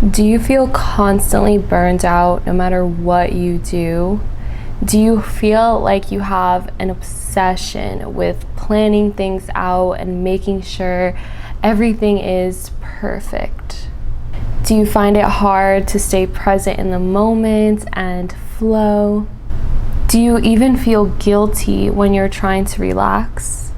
Do you feel constantly burned out no matter what you do? Do you feel like you have an obsession with planning things out and making sure everything is perfect? Do you find it hard to stay present in the moment and flow? Do you even feel guilty when you're trying to relax?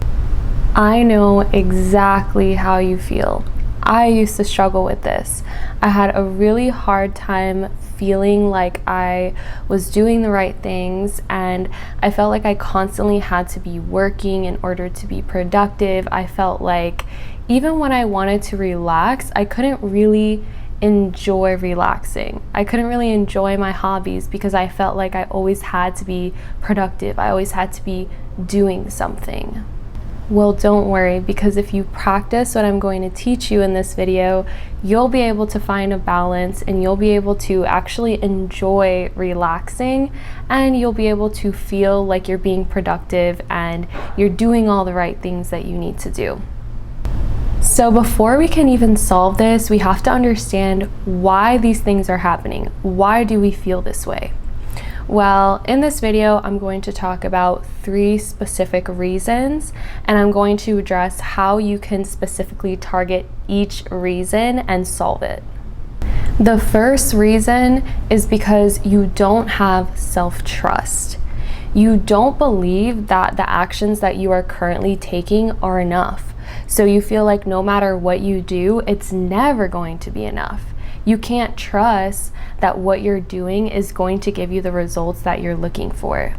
I know exactly how you feel. I used to struggle with this. I had a really hard time feeling like I was doing the right things, and I felt like I constantly had to be working in order to be productive. I felt like even when I wanted to relax, I couldn't really enjoy relaxing. I couldn't really enjoy my hobbies because I felt like I always had to be productive. I always had to be doing something. Well, don't worry, because if you practice what I'm going to teach you in this video, you'll be able to find a balance and you'll be able to actually enjoy relaxing, and you'll be able to feel like you're being productive and you're doing all the right things that you need to do. So before we can even solve this, we have to understand why these things are happening. Why do we feel this way? Well, in this video, I'm going to talk about 3 specific reasons, and I'm going to address how you can specifically target each reason and solve it. The first reason is because you don't have self-trust. You don't believe that the actions that you are currently taking are enough. So you feel like no matter what you do, it's never going to be enough. You can't trust that what you're doing is going to give you the results that you're looking for.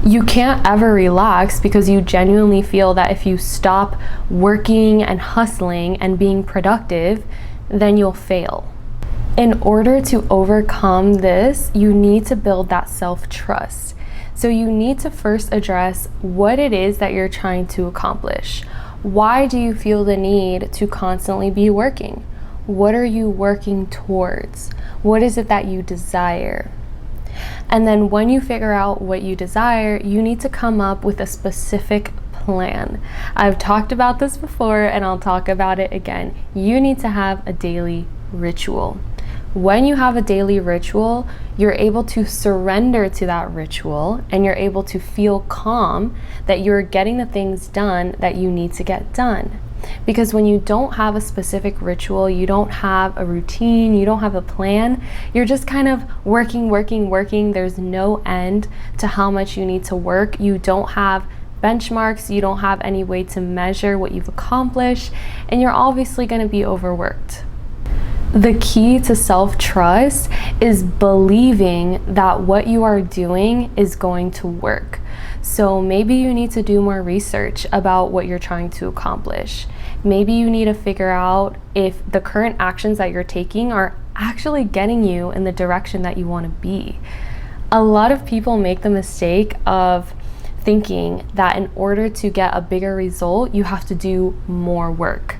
You can't ever relax because you genuinely feel that if you stop working and hustling and being productive, then you'll fail. In order to overcome this, you need to build that self-trust. So you need to first address what it is that you're trying to accomplish. Why do you feel the need to constantly be working? What are you working towards? What is it that you desire? And then when you figure out what you desire, you need to come up with a specific plan. I've talked about this before and I'll talk about it again. You need to have a daily ritual. When you have a daily ritual, you're able to surrender to that ritual and you're able to feel calm that you're getting the things done that you need to get done. Because when you don't have a specific ritual, you don't have a routine, you don't have a plan, you're just kind of working. There's no end to how much you need to work. You don't have benchmarks, you don't have any way to measure what you've accomplished, and you're obviously going to be overworked. The key to self-trust is believing that what you are doing is going to work. So maybe you need to do more research about what you're trying to accomplish. Maybe you need to figure out if the current actions that you're taking are actually getting you in the direction that you want to be. A lot of people make the mistake of thinking that in order to get a bigger result, you have to do more work.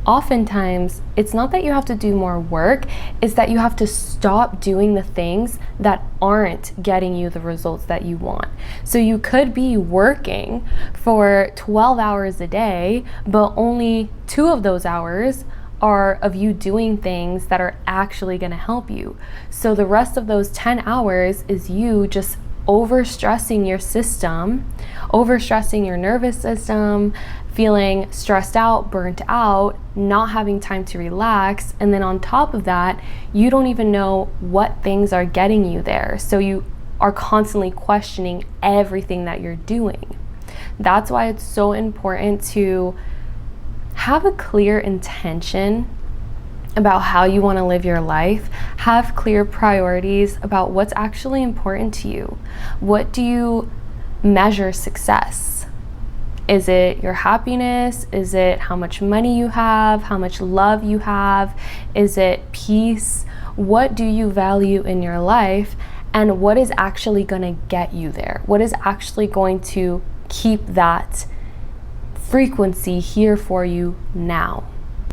Oftentimes, it's not that you have to do more work, it's that you have to stop doing the things that aren't getting you the results that you want. So you could be working for 12 hours a day, but only 2 of those hours are of you doing things that are actually going to help you. So the rest of those 10 hours is you just overstressing your system, overstressing your nervous system, feeling stressed out, burnt out, not having time to relax, and then on top of that, you don't even know what things are getting you there. So you are constantly questioning everything that you're doing. That's why it's so important to have a clear intention about how you want to live your life, have clear priorities about what's actually important to you. What do you measure success? Is it your happiness? Is it how much money you have? How much love you have? Is it peace? What do you value in your life? And what is actually going to get you there? What is actually going to keep that frequency here for you now?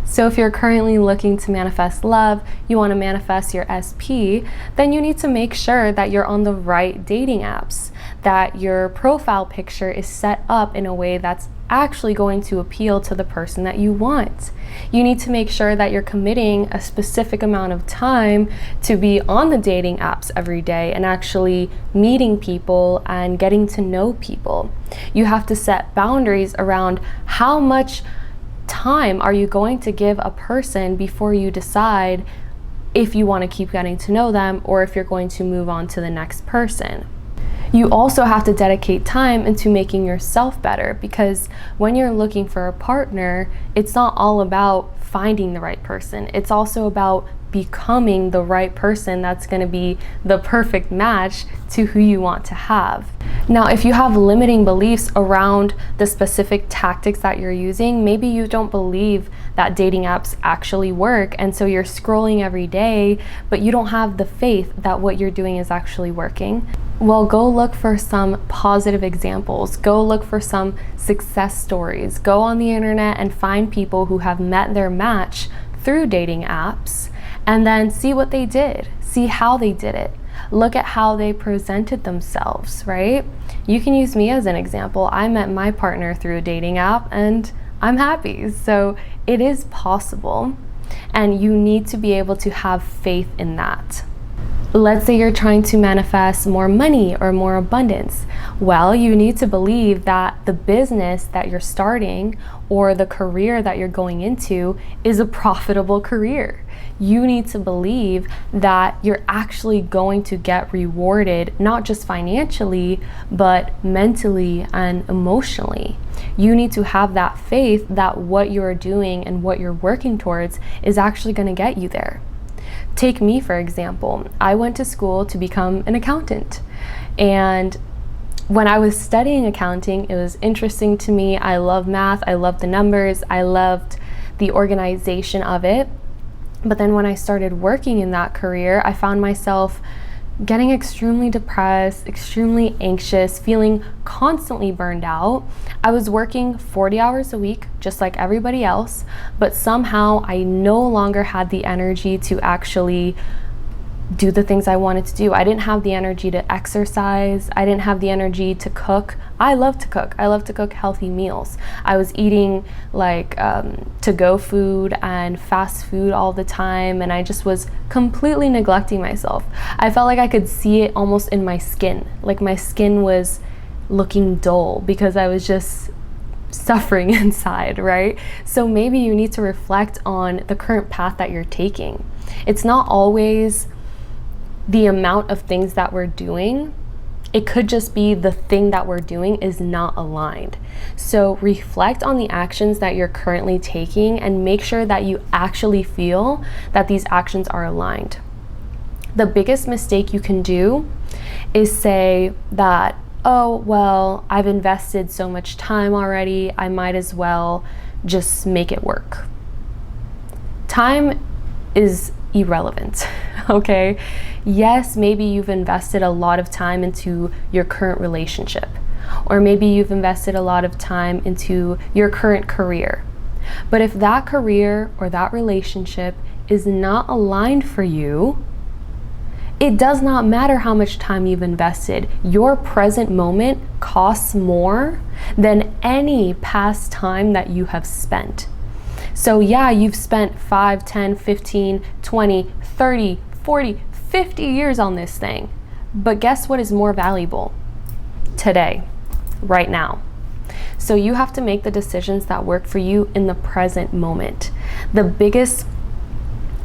So if you're currently looking to manifest love, you want to manifest your SP, then you need to make sure that you're on the right dating apps, that your profile picture is set up in a way that's actually going to appeal to the person that you want. You need to make sure that you're committing a specific amount of time to be on the dating apps every day and actually meeting people and getting to know people. You have to set boundaries around how much time are you going to give a person before you decide if you want to keep getting to know them or if you're going to move on to the next person. You also have to dedicate time into making yourself better, because when you're looking for a partner, it's not all about finding the right person. It's also about becoming the right person that's going to be the perfect match to who you want to have. Now, if you have limiting beliefs around the specific tactics that you're using, maybe you don't believe that dating apps actually work, and so you're scrolling every day, but you don't have the faith that what you're doing is actually working. Well, go look for some positive examples. Go look for some success stories. Go on the internet and find people who have met their match through dating apps, and then see what they did. See how they did it. Look at how they presented themselves, right? You can use me as an example. I met my partner through a dating app and I'm happy. So it is possible, and you need to be able to have faith in that. Let's say you're trying to manifest more money or more abundance. Well, you need to believe that the business that you're starting or the career that you're going into is a profitable career. You need to believe that you're actually going to get rewarded, not just financially, but mentally and emotionally. You need to have that faith that what you're doing and what you're working towards is actually going to get you there. Take me, for example. I went to school to become an accountant. And when I was studying accounting, it was interesting to me. I love math. I loved the numbers. I loved the organization of it. But then when I started working in that career, I found myself getting extremely depressed, extremely anxious, feeling constantly burned out. I was working 40 hours a week, just like everybody else, but somehow I no longer had the energy to actually do the things I wanted to do. I didn't have the energy to exercise. I didn't have the energy to cook. I love to cook. I love to cook healthy meals. I was eating like to-go food and fast food all the time, and I just was completely neglecting myself. I felt like I could see it almost in my skin. Like my skin was looking dull because I was just suffering inside, right? So maybe you need to reflect on the current path that you're taking. It's not always the amount of things that we're doing. It could just be the thing that we're doing is not aligned. So reflect on the actions that you're currently taking and make sure that you actually feel that these actions are aligned. The biggest mistake you can do is say that, oh, well, I've invested so much time already, I might as well just make it work. Time is irrelevant, okay? Yes, maybe you've invested a lot of time into your current relationship, or maybe you've invested a lot of time into your current career. But if that career or that relationship is not aligned for you, it does not matter how much time you've invested. Your present moment costs more than any past time that you have spent. So yeah, you've spent 5, 10, 15, 20, 30, 40, 50 years on this thing. But guess what is more valuable? Today, right now. So you have to make the decisions that work for you in the present moment. The biggest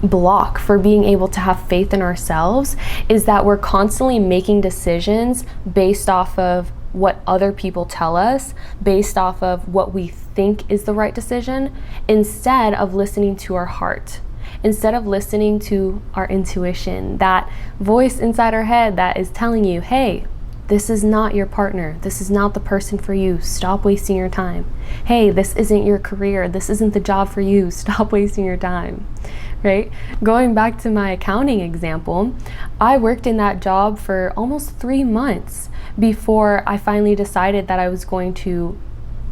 block for being able to have faith in ourselves is that we're constantly making decisions based off of what other people tell us, based off of what we think is the right decision, instead of listening to our heart, instead of listening to our intuition, that voice inside our head that is telling you, hey, this is not your partner. This is not the person for you. Stop wasting your time. Hey, this isn't your career. This isn't the job for you. Stop wasting your time, right? Going back to my accounting example, I worked in that job for almost 3 months before I finally decided that I was going to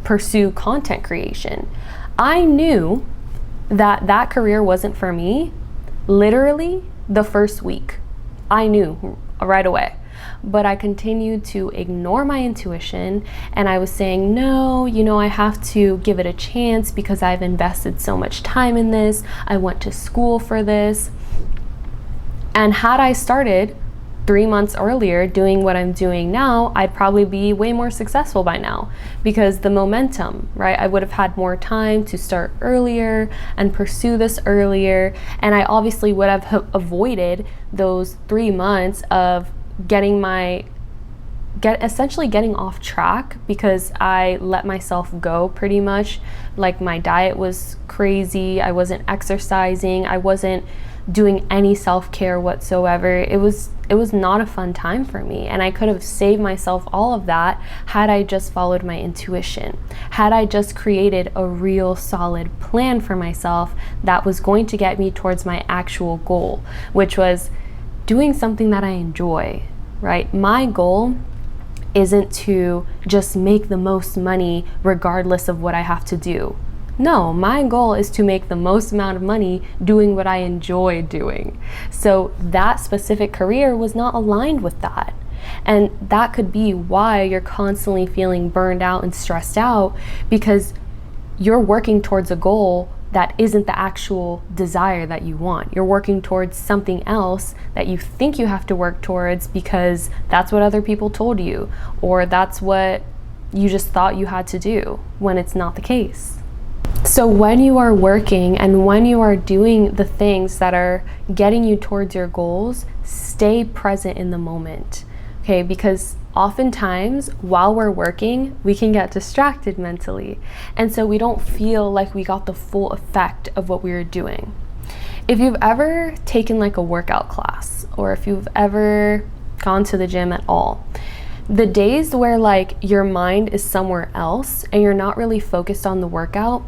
pursue content creation. I knew that that career wasn't for me literally the first week. I knew right away. but I continued to ignore my intuition, and I was saying, no, I have to give it a chance because I've invested so much time in this. I went to school for this. And had I started 3 months earlier doing what I'm doing now, I'd probably be way more successful by now, because the momentum, right? I would have had more time to start earlier and pursue this earlier. And I obviously would have avoided those 3 months of essentially getting off track, because I let myself go pretty much. Like, my diet was crazy. I wasn't exercising. I wasn't doing any self-care whatsoever. It was not a fun time for me, and I could have saved myself all of that had I just followed my intuition, had I just created a real solid plan for myself that was going to get me towards my actual goal, which was doing something that I enjoy, right? My goal isn't to just make the most money regardless of what I have to do. No, my goal is to make the most amount of money doing what I enjoy doing. So that specific career was not aligned with that. And that could be why you're constantly feeling burned out and stressed out, because you're working towards a goal that isn't the actual desire that you want. You're working towards something else that you think you have to work towards because that's what other people told you, or that's what you just thought you had to do, when it's not the case. So when you are working and when you are doing the things that are getting you towards your goals, stay present in the moment, okay? Because oftentimes while we're working, we can get distracted mentally. And so we don't feel like we got the full effect of what we were doing. If you've ever taken like a workout class, or if you've ever gone to the gym at all, the days where like your mind is somewhere else and you're not really focused on the workout,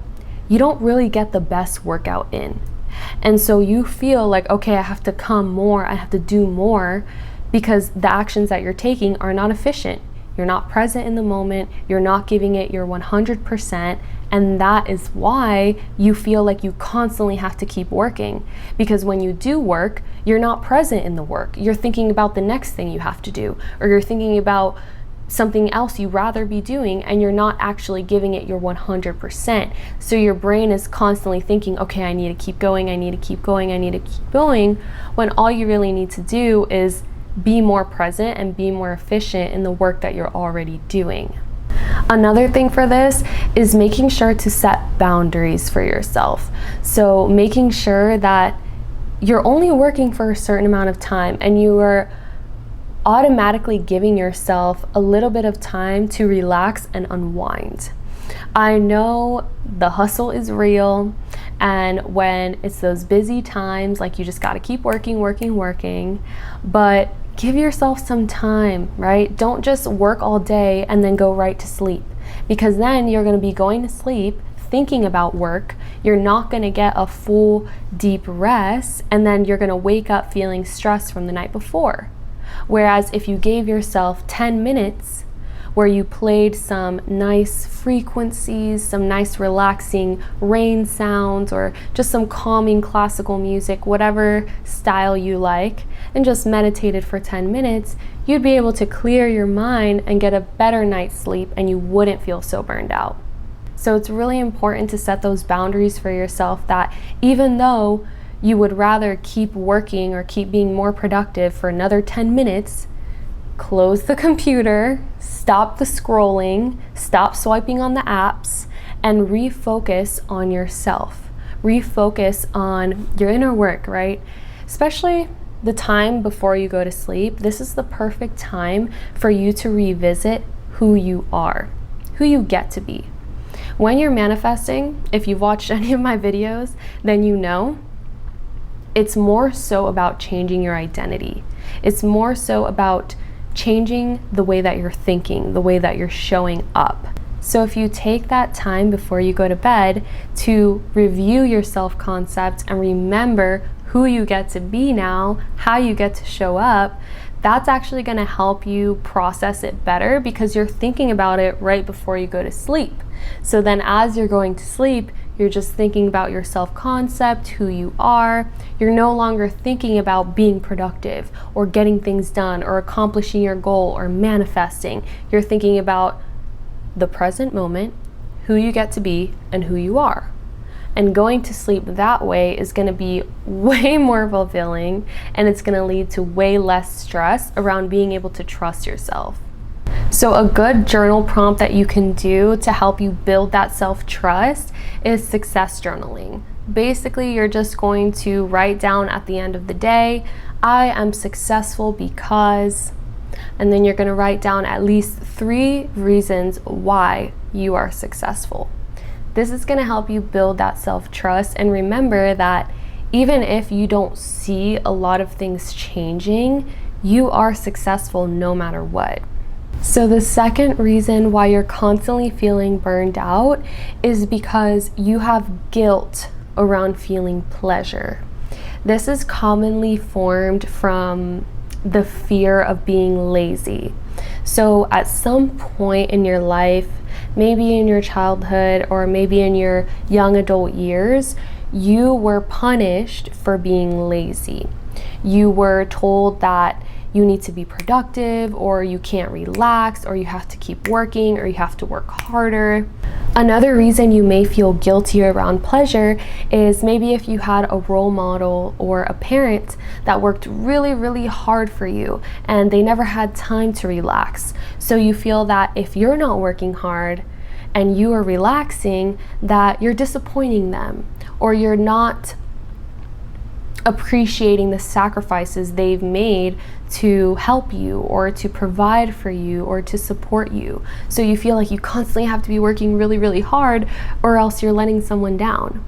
you don't really get the best workout in. And so you feel like, okay, I have to come more, I have to do more, because the actions that you're taking are not efficient. You're not present in the moment, you're not giving it your 100%, and that is why you feel like you constantly have to keep working. Because when you do work, you're not present in the work. You're thinking about the next thing you have to do, or you're thinking about something else you'd rather be doing, and you're not actually giving it your 100%. So your brain is constantly thinking, okay, I need to keep going, I need to keep going, I need to keep going, when all you really need to do is be more present and be more efficient in the work that you're already doing. Another thing for this is making sure to set boundaries for yourself. So making sure that you're only working for a certain amount of time, and you are automatically giving yourself a little bit of time to relax and unwind. I know the hustle is real, and when it's those busy times, like, you just got to keep working, but give yourself some time, right? Don't just work all day and then go right to sleep, because then you're going to be going to sleep thinking about work. You're not going to get a full deep rest, and then you're going to wake up feeling stressed from the night before. Whereas if you gave yourself 10 minutes where you played some nice frequencies, some nice relaxing rain sounds, or just some calming classical music, whatever style you like, and just meditated for 10 minutes, you'd be able to clear your mind and get a better night's sleep, and you wouldn't feel so burned out. So it's really important to set those boundaries for yourself, that even though you would rather keep working or keep being more productive for another 10 minutes, close the computer, stop the scrolling, stop swiping on the apps, and refocus on yourself. Refocus on your inner work, right? Especially the time before you go to sleep. This is the perfect time for you to revisit who you are, who you get to be. When you're manifesting, if you've watched any of my videos, then you know it's more so about changing your identity. It's more so about changing the way that you're thinking, the way that you're showing up. So if you take that time before you go to bed to review your self-concept and remember who you get to be now, how you get to show up, that's actually going to help you process it better, because you're thinking about it right before you go to sleep. So then as you're going to sleep, You're just thinking about your self-concept, who you are. You're no longer thinking about being productive or getting things done or accomplishing your goal or manifesting. You're thinking about the present moment, who you get to be, and who you are. And going to sleep that way is going to be way more fulfilling, and it's going to lead to way less stress around being able to trust yourself. So a good journal prompt that you can do to help you build that self-trust is success journaling. Basically, you're just going to write down at the end of the day, I am successful because, and then you're going to write down at least 3 reasons why you are successful. This is going to help you build that self-trust, and remember that even if you don't see a lot of things changing, you are successful no matter what. So the second reason why you're constantly feeling burned out is because you have guilt around feeling pleasure. This is commonly formed from the fear of being lazy. So at some point in your life, maybe in your childhood or maybe in your young adult years, you were punished for being lazy. You were told that you need to be productive, or you can't relax, or you have to keep working, or you have to work harder. Another reason you may feel guilty around pleasure is maybe if you had a role model or a parent that worked really, really hard for you and they never had time to relax. So you feel that if you're not working hard and you are relaxing, that you're disappointing them, or you're not appreciating the sacrifices they've made to help you or to provide for you or to support you. So you feel like you constantly have to be working really, really hard, or else you're letting someone down.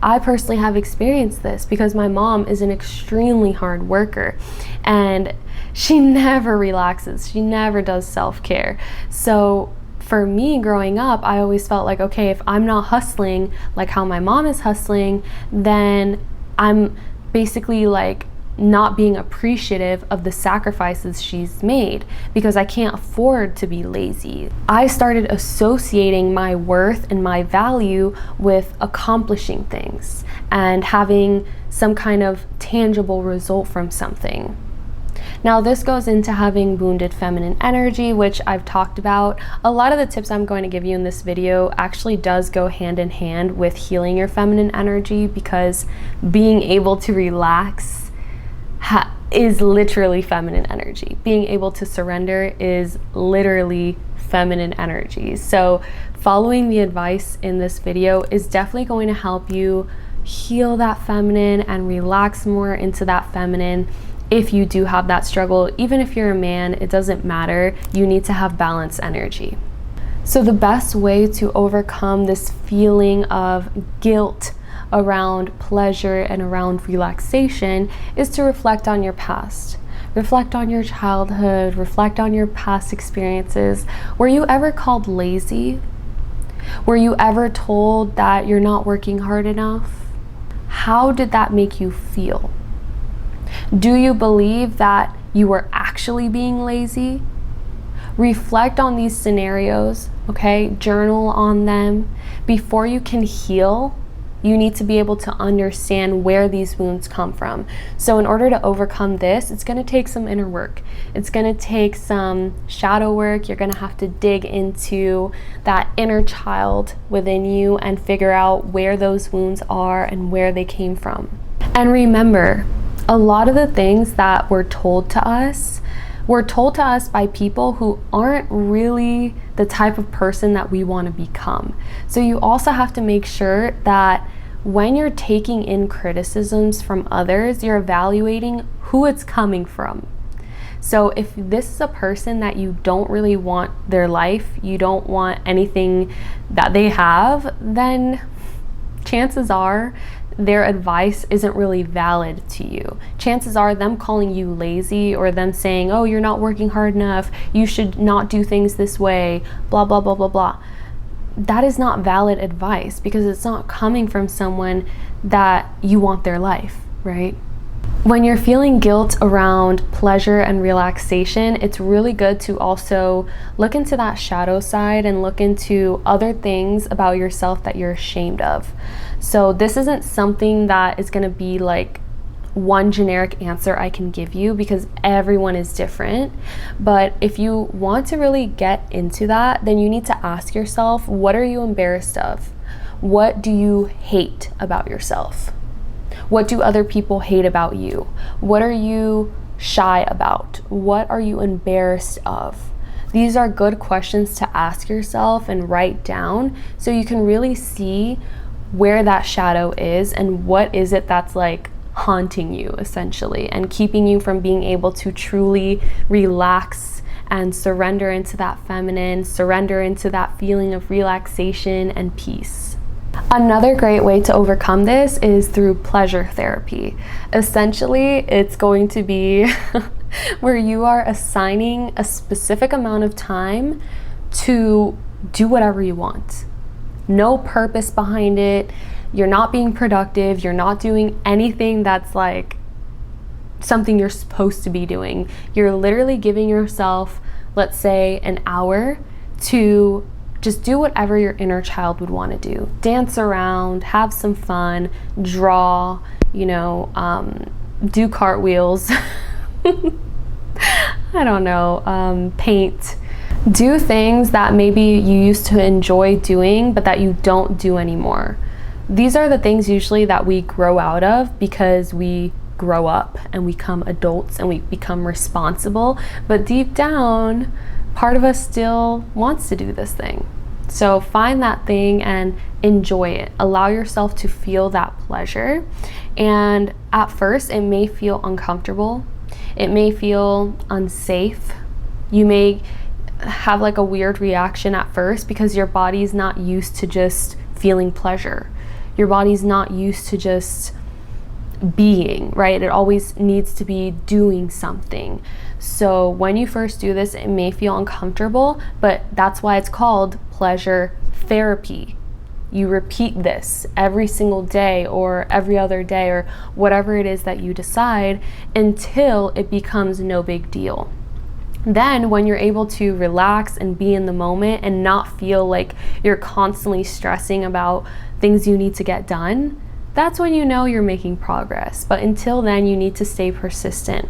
I personally have experienced this because my mom is an extremely hard worker and she never relaxes. She never does self-care. So for me growing up, I always felt like, okay, if I'm not hustling like how my mom is hustling, then I'm basically like not being appreciative of the sacrifices she's made because I can't afford to be lazy. I started associating my worth and my value with accomplishing things and having some kind of tangible result from something. Now this goes into having wounded feminine energy, which I've talked about. A lot of the tips I'm going to give you in this video actually does go hand in hand with healing your feminine energy, because being able to relax is literally feminine energy. Being able to surrender is literally feminine energy. So following the advice in this video is definitely going to help you heal that feminine and relax more into that feminine. If you do have that struggle, even if you're a man, it doesn't matter. You need to have balanced energy. So the best way to overcome this feeling of guilt around pleasure and around relaxation is to reflect on your past. Reflect on your childhood, reflect on your past experiences. Were you ever called lazy? Were you ever told that you're not working hard enough? How did that make you feel? Do you believe that you were actually being lazy? Reflect on these scenarios, okay? Journal on them. Before you can heal, you need to be able to understand where these wounds come from. So in order to overcome this, it's going to take some inner work. It's going to take some shadow work. You're going to have to dig into that inner child within you and figure out where those wounds are and where they came from. And remember, a lot of the things that were told to us by people who aren't really the type of person that we want to become. So you also have to make sure that when you're taking in criticisms from others, you're evaluating who it's coming from. So if this is a person that you don't really want their life, you don't want anything that they have, then chances are their advice isn't really valid to you. Chances are them calling you lazy or them saying, oh, you're not working hard enough, you should not do things this way, blah, blah, blah, blah, blah. That is not valid advice because it's not coming from someone that you want their life, right? When you're feeling guilt around pleasure and relaxation, it's really good to also look into that shadow side and look into other things about yourself that you're ashamed of. So this isn't something that is going to be like one generic answer I can give you, because everyone is different. But if you want to really get into that, then you need to ask yourself, what are you embarrassed of? What do you hate about yourself? What do other people hate about you? What are you shy about? What are you embarrassed of? These are good questions to ask yourself and write down so you can really see where that shadow is and what is it that's like haunting you essentially and keeping you from being able to truly relax and surrender into that feminine, surrender into that feeling of relaxation and peace. Another great way to overcome this is through pleasure therapy. Essentially, it's going to be where you are assigning a specific amount of time to do whatever you want. No purpose behind it. You're not being productive. You're not doing anything that's like something you're supposed to be doing. You're literally giving yourself, let's say, an hour to just do whatever your inner child would want to do. Dance around, have some fun, draw, do cartwheels. I don't know, paint. Do things that maybe you used to enjoy doing, but that you don't do anymore. These are the things usually that we grow out of because we grow up and we become adults and we become responsible. But deep down, part of us still wants to do this thing. So find that thing and enjoy it. Allow yourself to feel that pleasure. And at first, it may feel uncomfortable. It may feel unsafe. You may have like a weird reaction at first because your body's not used to just feeling pleasure. Your body's not used to just being, right? It always needs to be doing something. So when you first do this, it may feel uncomfortable, but that's why it's called pleasure therapy. You repeat this every single day or every other day or whatever it is that you decide until it becomes no big deal. Then when you're able to relax and be in the moment and not feel like you're constantly stressing about things you need to get done, that's when you know you're making progress. But until then, you need to stay persistent.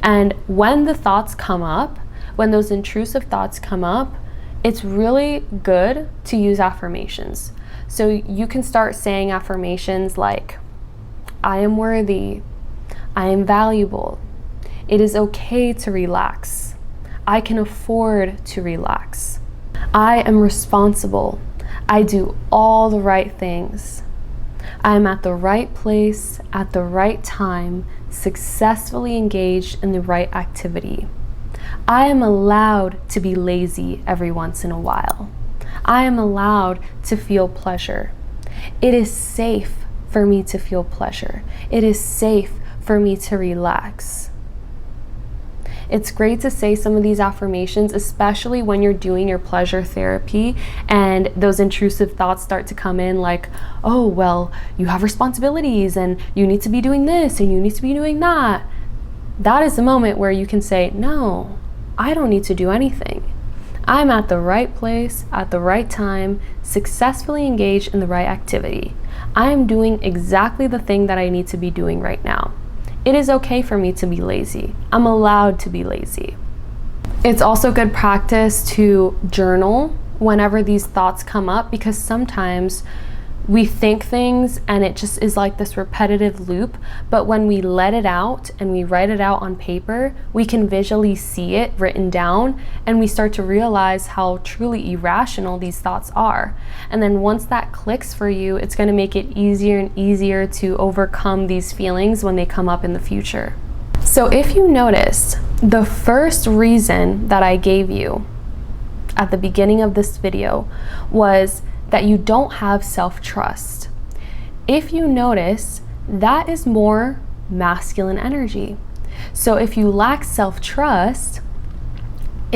And when the thoughts come up, when those intrusive thoughts come up, it's really good to use affirmations. So you can start saying affirmations like, I am worthy, I am valuable, it is okay to relax, I can afford to relax, I am responsible, I do all the right things, I am at the right place at the right time, successfully engaged in the right activity. I am allowed to be lazy every once in a while. I am allowed to feel pleasure. It is safe for me to feel pleasure. It is safe for me to relax. It's great to say some of these affirmations, especially when you're doing your pleasure therapy and those intrusive thoughts start to come in like, oh, well, you have responsibilities and you need to be doing this and you need to be doing that. That is the moment where you can say, no, I don't need to do anything. I'm at the right place at the right time, successfully engaged in the right activity. I am doing exactly the thing that I need to be doing right now. It is okay for me to be lazy. I'm allowed to be lazy. It's also good practice to journal whenever these thoughts come up, because sometimes we think things and it just is like this repetitive loop, but when we let it out and we write it out on paper, we can visually see it written down and we start to realize how truly irrational these thoughts are. And then once that clicks for you, it's going to make it easier and easier to overcome these feelings when they come up in the future. So if you noticed, the first reason that I gave you at the beginning of this video was that you don't have self-trust. If you notice, that is more masculine energy. So if you lack self-trust,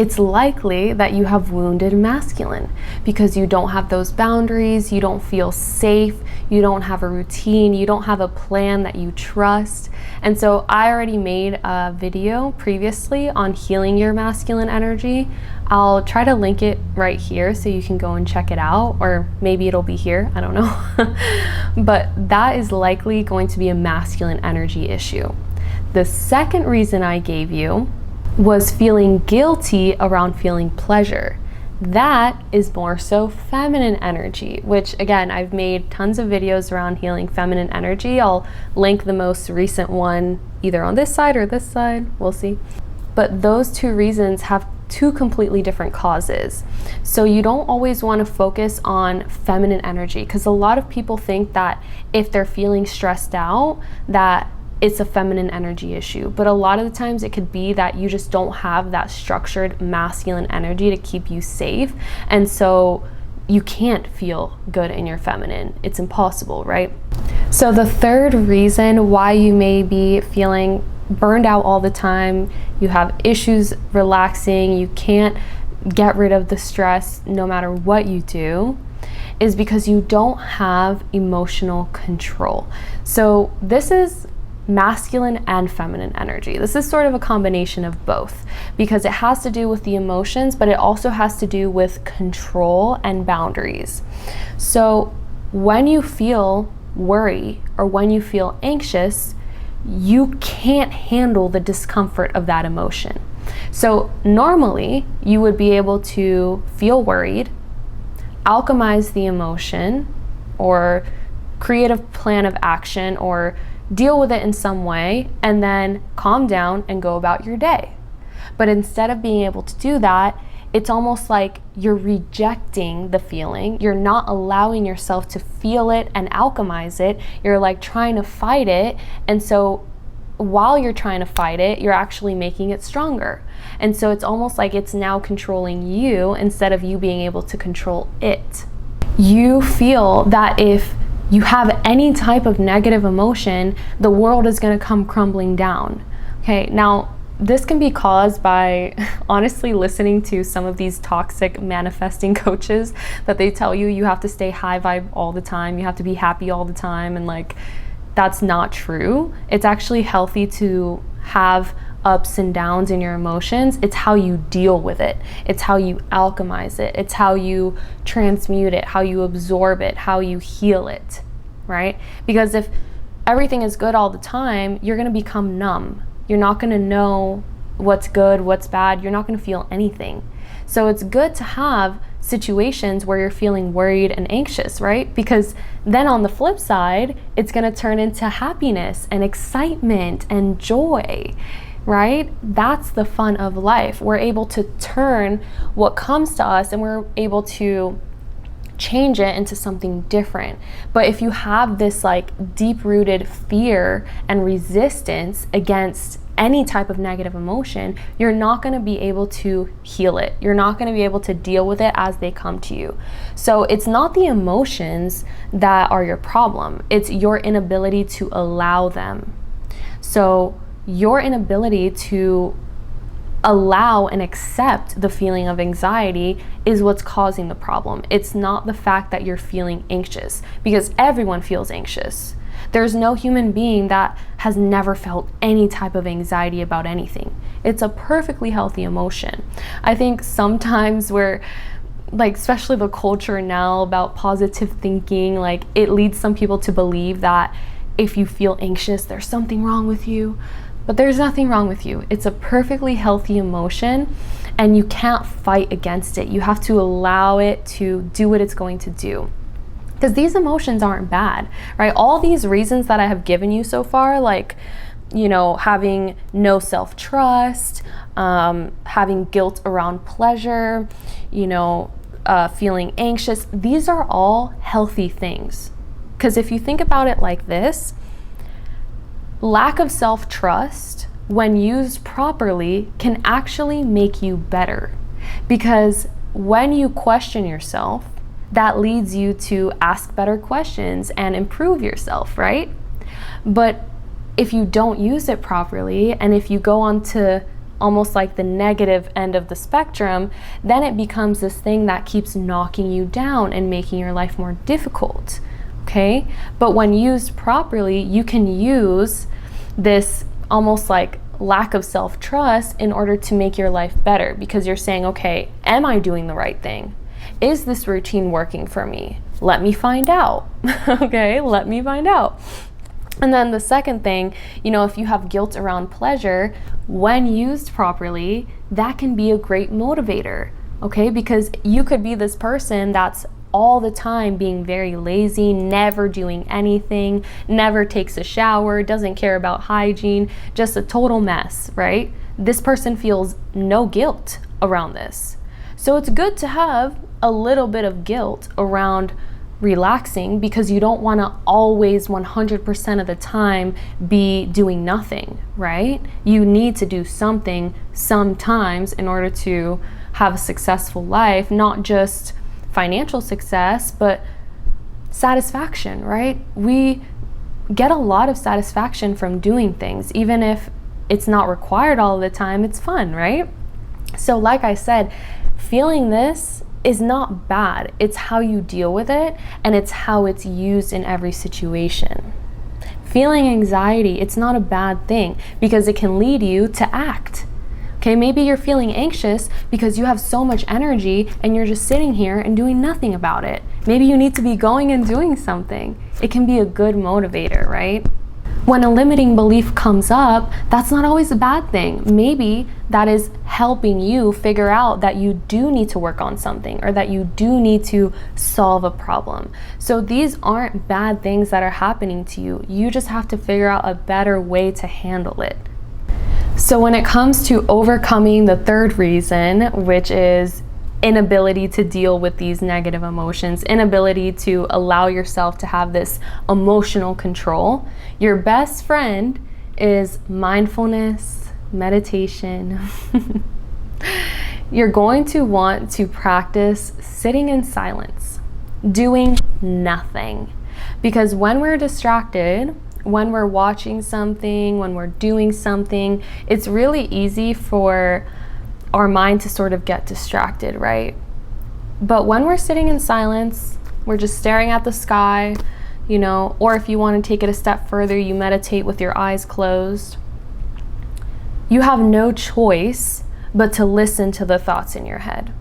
it's likely that you have wounded masculine because you don't have those boundaries, you don't feel safe, you don't have a routine, you don't have a plan that you trust. And so I already made a video previously on healing your masculine energy. I'll try to link it right here so you can go and check it out, or maybe it'll be here, I don't know. But that is likely going to be a masculine energy issue. The second reason I gave you was feeling guilty around feeling pleasure. That is more so feminine energy, which again, I've made tons of videos around healing feminine energy. I'll link the most recent one either on this side or this side, we'll see. But those two reasons have two completely different causes. So you don't always want to focus on feminine energy, because a lot of people think that if they're feeling stressed out, that it's a feminine energy issue. But a lot of the times it could be that you just don't have that structured masculine energy to keep you safe. And so you can't feel good in your feminine. It's impossible, right? So the third reason why you may be feeling burned out all the time, you have issues relaxing, you can't get rid of the stress no matter what you do, is because you don't have emotional control. So this is masculine and feminine energy. This is sort of a combination of both, because it has to do with the emotions, but it also has to do with control and boundaries. So when you feel worry or when you feel anxious, you can't handle the discomfort of that emotion. So normally you would be able to feel worried, alchemize the emotion, or create a plan of action, or deal with it in some way, and then calm down and go about your day. But instead of being able to do that, it's almost like you're rejecting the feeling. You're not allowing yourself to feel it and alchemize it. You're like trying to fight it. And so while you're trying to fight it, you're actually making it stronger. And so it's almost like it's now controlling you instead of you being able to control it. You feel that if you have any type of negative emotion, the world is going to come crumbling down. Okay, now this can be caused by honestly listening to some of these toxic manifesting coaches that they tell you you have to stay high vibe all the time, you have to be happy all the time, and like that's not true. It's actually healthy to have ups and downs in your emotions. It's how you deal with it. It's how you alchemize it. It's how you transmute it, how you absorb it, how you heal it, right? Because if everything is good all the time, you're going to become numb. You're not going to know what's good, what's bad. You're not going to feel anything. So it's good to have situations where you're feeling worried and anxious, right? Because then on the flip side, it's going to turn into happiness and excitement and joy, right? That's the fun of life. We're able to turn what comes to us and we're able to change it into something different. But if you have this like deep-rooted fear and resistance against any type of negative emotion, you're not going to be able to heal it. You're not going to be able to deal with it as they come to you. So it's not the emotions that are your problem. It's your inability to allow them. So your inability to allow and accept the feeling of anxiety is what's causing the problem. It's not the fact that you're feeling anxious, because everyone feels anxious. There's no human being that has never felt any type of anxiety about anything. It's a perfectly healthy emotion. I think sometimes we're like, especially the culture now about positive thinking, like it leads some people to believe that if you feel anxious, there's something wrong with you. But there's nothing wrong with you. It's a perfectly healthy emotion and you can't fight against it. You have to allow it to do what it's going to do. Because these emotions aren't bad, right? All these reasons that I have given you so far, like, you know, having no self-trust, having guilt around pleasure, you know, feeling anxious, these are all healthy things. Because if you think about it like this, lack of self-trust, when used properly, can actually make you better. Because when you question yourself, that leads you to ask better questions and improve yourself, right? But if you don't use it properly, and if you go on to almost like the negative end of the spectrum, then it becomes this thing that keeps knocking you down and making your life more difficult. Okay? But when used properly, you can use this almost like lack of self-trust in order to make your life better, because you're saying, okay, am I doing the right thing? Is this routine working for me? Let me find out. Okay, let me find out. And then the second thing, if you have guilt around pleasure, when used properly, that can be a great motivator. Okay, because you could be this person that's all the time being very lazy, never doing anything, never takes a shower, doesn't care about hygiene, just a total mess, right? This person feels no guilt around this. So it's good to have a little bit of guilt around relaxing, because you don't want to always 100% of the time be doing nothing, right? You need to do something sometimes in order to have a successful life, not just financial success, but satisfaction, right? We get a lot of satisfaction from doing things, even if it's not required all the time, it's fun, right? So like I said, feeling this is not bad. It's how you deal with it, and it's how it's used in every situation. Feeling anxiety, it's not a bad thing, because it can lead you to act. Okay, maybe you're feeling anxious because you have so much energy and you're just sitting here and doing nothing about it. Maybe you need to be going and doing something. It can be a good motivator, right? When a limiting belief comes up, that's not always a bad thing. Maybe that is helping you figure out that you do need to work on something, or that you do need to solve a problem. So these aren't bad things that are happening to you. You just have to figure out a better way to handle it. So when it comes to overcoming the third reason, which is inability to deal with these negative emotions, inability to allow yourself to have this emotional control, your best friend is mindfulness, meditation. You're going to want to practice sitting in silence, doing nothing. Because when we're distracted, when we're watching something, when we're doing something, it's really easy for our mind to sort of get distracted, right? But when we're sitting in silence, we're just staring at the sky, or if you want to take it a step further, you meditate with your eyes closed. You have no choice but to listen to the thoughts in your head.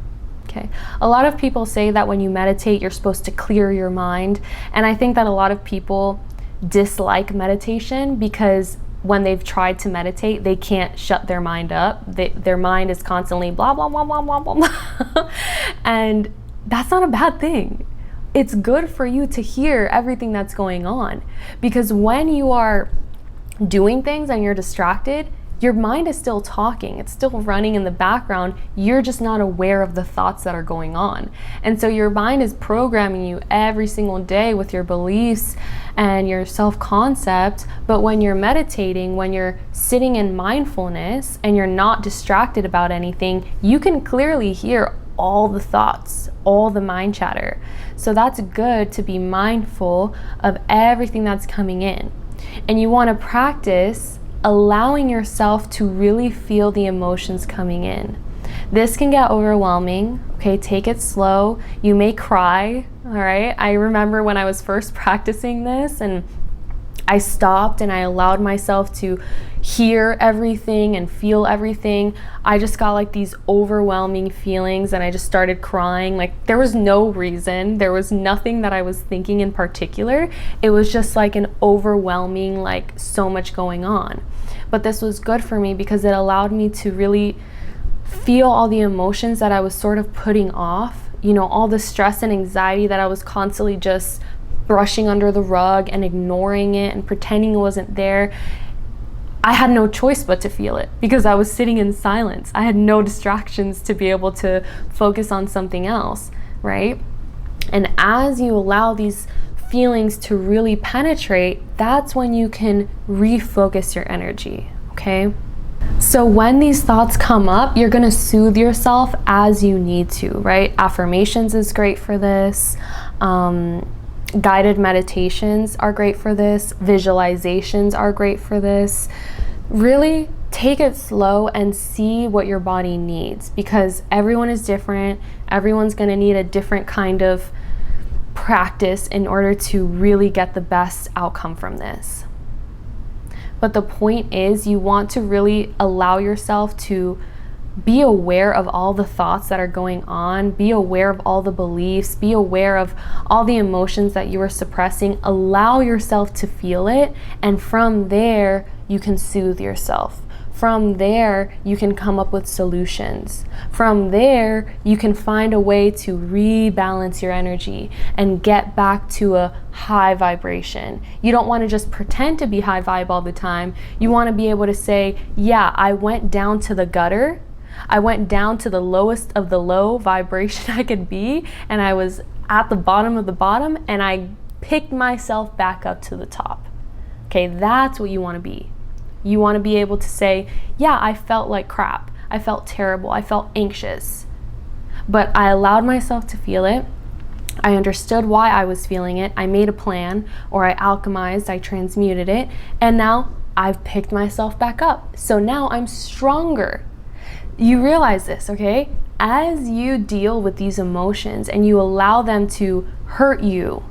Okay. A lot of people say that when you meditate, you're supposed to clear your mind. And I think that a lot of people dislike meditation because when they've tried to meditate, they can't shut their mind up. Their mind is constantly blah, blah, blah, blah, blah, blah. And that's not a bad thing. It's good for you to hear everything that's going on, because when you are doing things and you're distracted, your mind is still talking. It's still running in the background. You're just not aware of the thoughts that are going on. And so your mind is programming you every single day with your beliefs and your self-concept. But when you're meditating, when you're sitting in mindfulness and you're not distracted about anything, you can clearly hear all the thoughts, all the mind chatter. So that's good to be mindful of everything that's coming in. And you want to practice allowing yourself to really feel the emotions coming in. This can get overwhelming. Okay, take it slow. You may cry, all right? I remember when I was first practicing this and I stopped and I allowed myself to hear everything and feel everything. I just got like these overwhelming feelings and I just started crying. Like there was no reason. There was nothing that I was thinking in particular. It was just like an overwhelming, like so much going on. But this was good for me because it allowed me to really feel all the emotions that I was sort of putting off. All the stress and anxiety that I was constantly just brushing under the rug and ignoring it and pretending it wasn't there. I had no choice but to feel it because I was sitting in silence. I had no distractions to be able to focus on something else, right? And as you allow these feelings to really penetrate, that's when you can refocus your energy, okay? So when these thoughts come up, you're gonna soothe yourself as you need to, right? Affirmations is great for this. Guided meditations are great for this. Visualizations are great for this. Really take it slow and see what your body needs, because everyone is different. Everyone's going to need a different kind of practice in order to really get the best outcome from this. But the point is, you want to really allow yourself to be aware of all the thoughts that are going on, be aware of all the beliefs, be aware of all the emotions that you are suppressing. Allow yourself to feel it, and from there, you can soothe yourself. From there, you can come up with solutions. From there, you can find a way to rebalance your energy and get back to a high vibration. You don't want to just pretend to be high vibe all the time. You want to be able to say, yeah, I went down to the gutter. I went down to the lowest of the low vibration I could be, and I was at the bottom of the bottom, and I picked myself back up to the top. Okay, that's what you want to be. You want to be able to say, yeah, I felt like crap. I felt terrible. I felt anxious. But I allowed myself to feel it. I understood why I was feeling it. I made a plan, or I alchemized, I transmuted it, and now I've picked myself back up. So now I'm stronger. You realize this, okay? As you deal with these emotions and you allow them to hurt you,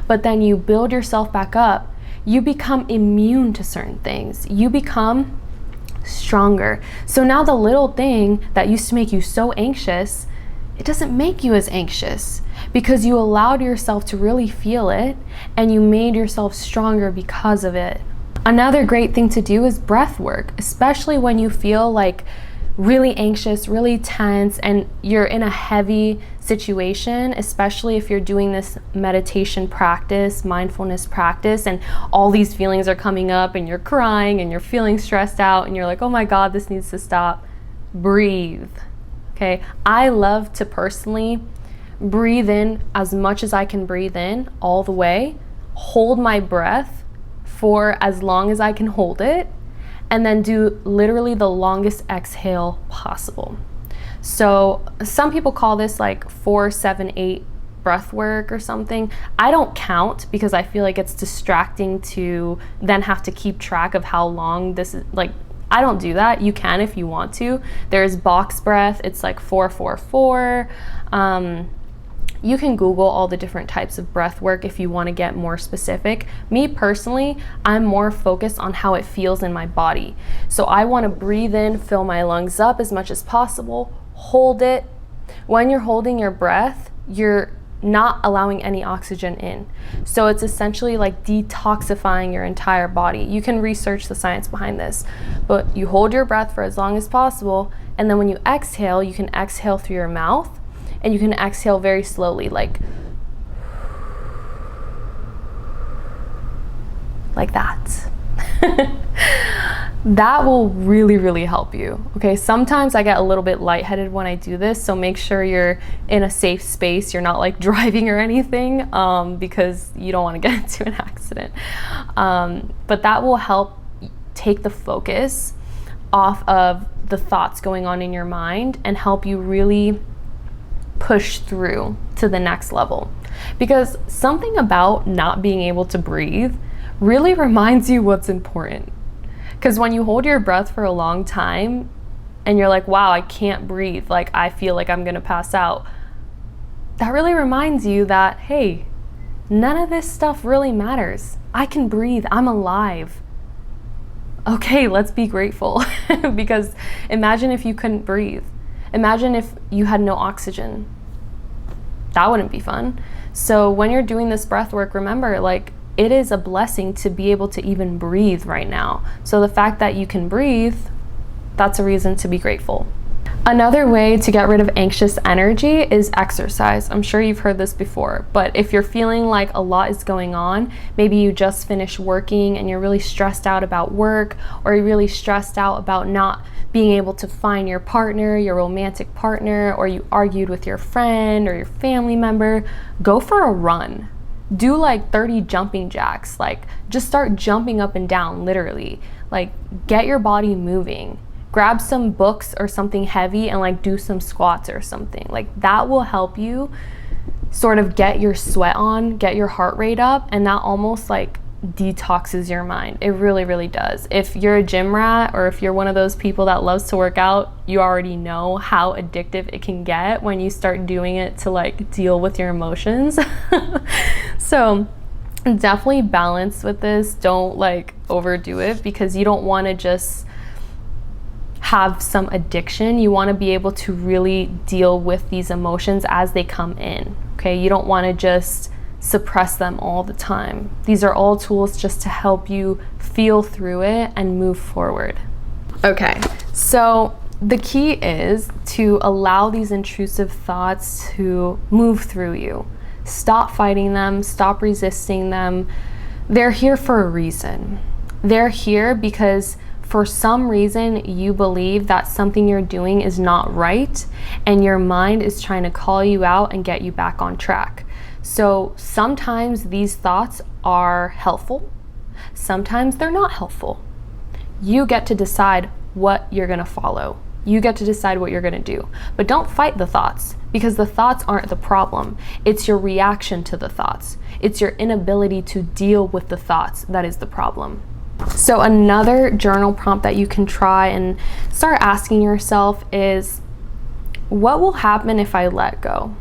but then you build yourself back up, you become immune to certain things. You become stronger. So now the little thing that used to make you so anxious, it doesn't make you as anxious, because you allowed yourself to really feel it and you made yourself stronger because of it. Another great thing to do is breath work, especially when you feel like really anxious, really tense, and you're in a heavy situation, especially if you're doing this meditation practice, mindfulness practice, and all these feelings are coming up and you're crying and you're feeling stressed out and you're like, oh my God, this needs to stop. Breathe. Okay. I love to personally breathe in as much as I can breathe in all the way, hold my breath for as long as I can hold it, and then do literally the longest exhale possible. So some people call this like 4, 7, 8 breath work or something. I don't count because I feel like it's distracting to then have to keep track of how long this is. Like, I don't do that. You can if you want to. There's box breath. It's like 4, 4, 4. You can Google all the different types of breath work if you want to get more specific. Me personally, I'm more focused on how it feels in my body. So I want to breathe in, fill my lungs up as much as possible, hold it. When you're holding your breath, you're not allowing any oxygen in. So it's essentially like detoxifying your entire body. You can research the science behind this, but you hold your breath for as long as possible, and then when you exhale, you can exhale through your mouth. And you can exhale very slowly, like that. That will really, really help you. Okay, sometimes I get a little bit lightheaded when I do this, so make sure you're in a safe space. You're not like driving or anything, because you don't want to get into an accident. But that will help take the focus off of the thoughts going on in your mind and help you really push through to the next level. Because something about not being able to breathe really reminds you what's important. Because when you hold your breath for a long time and you're like, wow, I can't breathe, like I feel like I'm gonna pass out, that really reminds you that, hey, none of this stuff really matters. I can breathe, I'm alive. Okay, let's be grateful. Because imagine if you couldn't breathe. Imagine if you had no oxygen. That wouldn't be fun. So when you're doing this breath work, remember, like, it is a blessing to be able to even breathe right now. So the fact that you can breathe, that's a reason to be grateful. Another way to get rid of anxious energy is exercise. I'm sure you've heard this before, but if you're feeling like a lot is going on, maybe you just finished working and you're really stressed out about work, or you're really stressed out about not being able to find your partner, your romantic partner, or you argued with your friend or your family member, go for a run. Do like 30 jumping jacks. Like, just start jumping up and down, literally. Like, get your body moving. Grab some books or something heavy and like do some squats or something. Like, that will help you sort of get your sweat on, get your heart rate up, and that almost like detoxes your mind. It really, really does. If you're a gym rat, or if you're one of those people that loves to work out, you already know how addictive it can get when you start doing it to like deal with your emotions. So definitely balance with this. Don't like overdo it, because you don't want to just have some addiction. You want to be able to really deal with these emotions as they come in. Okay, you don't want to just suppress them all the time. These are all tools just to help you feel through it and move forward. Okay, so the key is to allow these intrusive thoughts to move through you. Stop fighting them, stop resisting them. They're here for a reason. They're here because for some reason you believe that something you're doing is not right, and your mind is trying to call you out and get you back on track. So sometimes these thoughts are helpful, sometimes they're not helpful. You get to decide what you're gonna follow. You get to decide what you're gonna do. But don't fight the thoughts, because the thoughts aren't the problem. It's your reaction to the thoughts. It's your inability to deal with the thoughts that is the problem. So another journal prompt that you can try and start asking yourself is, what will happen if I let go?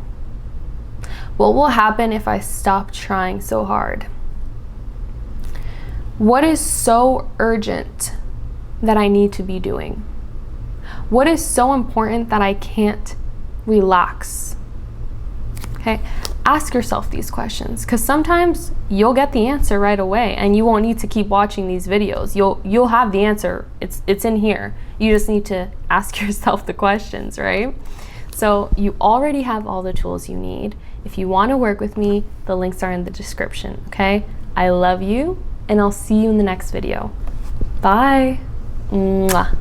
What will happen if I stop trying so hard? What is so urgent that I need to be doing? What is so important that I can't relax? Okay, ask yourself these questions, because sometimes you'll get the answer right away and you won't need to keep watching these videos. You'll have the answer. It's in here. You just need to ask yourself the questions, right? So you already have all the tools you need. If you want to work with me, the links are in the description, okay? I love you, and I'll see you in the next video. Bye. Mwah.